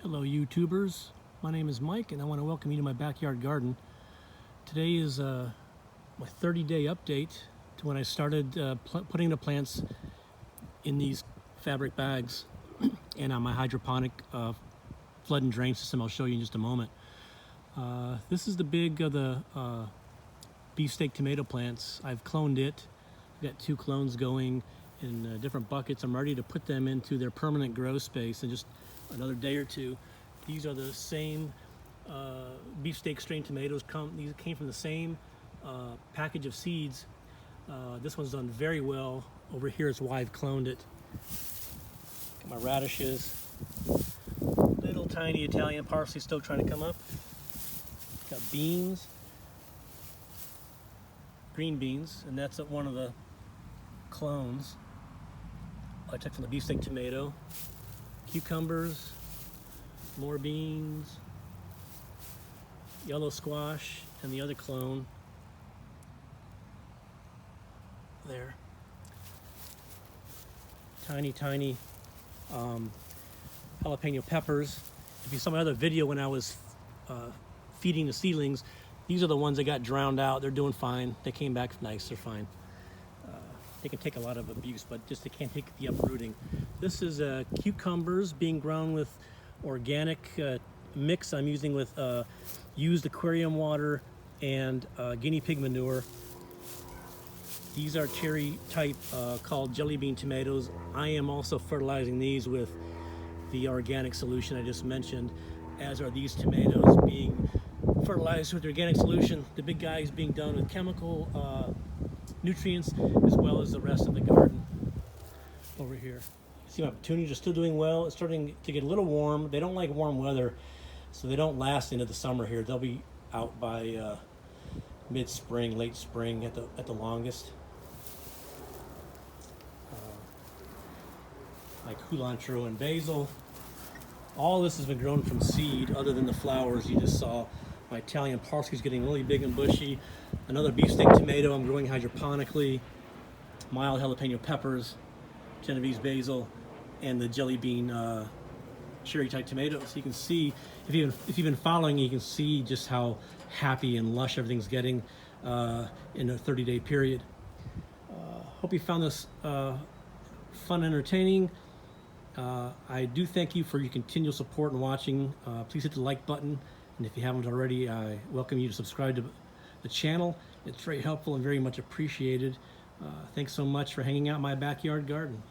Hello YouTubers, my name is Mike and I want to welcome you to my backyard garden. Today is my 30-day update to when I started putting the plants in these fabric bags and on my hydroponic flood and drain system I'll show you in just a moment. This is the big of the beefsteak tomato plants. I've cloned it. I've got 2 clones going in different buckets. I'm ready to put them into their permanent grow space in just another day or two. These are the same beefsteak strain tomatoes. These came from the same package of seeds. This one's done very well. Over here is why I've cloned it. Got my radishes. Little tiny Italian parsley still trying to come up. Got beans. Green beans, and that's one of the clones I took from the beefsteak tomato. Cucumbers, more beans, yellow squash, and the other clone there. Tiny jalapeno peppers. If you saw my other video when I was feeding the seedlings, these are the ones that got drowned out. They're doing fine. They came back nice. They're fine. They can take a lot of abuse, but just they can't take the uprooting. This is cucumbers being grown with organic mix I'm using with used aquarium water and guinea pig manure. These are cherry type called jelly bean tomatoes. I am also fertilizing these with the organic solution I just mentioned, as are these tomatoes being fertilized with organic solution. The big guy is being done with chemical nutrients, as well as the rest of the garden over here. See, my petunias are still doing well. It's starting to get a little warm. They don't like warm weather, so they don't last into the summer here. They'll be out by mid-spring, late spring at the longest. Like culantro and basil. All this has been grown from seed, other than the flowers you just saw. My Italian parsley is getting really big and bushy. Another beefsteak tomato I'm growing hydroponically. Mild jalapeno peppers, Genovese basil, and the jelly bean cherry type tomatoes. You can see, if you've been following, you can see just how happy and lush everything's getting in a 30-day period. Hope you found this fun and entertaining. I do thank you for your continual support and watching. Please hit the like button, and if you haven't already, I welcome you to subscribe to the channel. It's very helpful and very much appreciated. Thanks so much for hanging out in my backyard garden.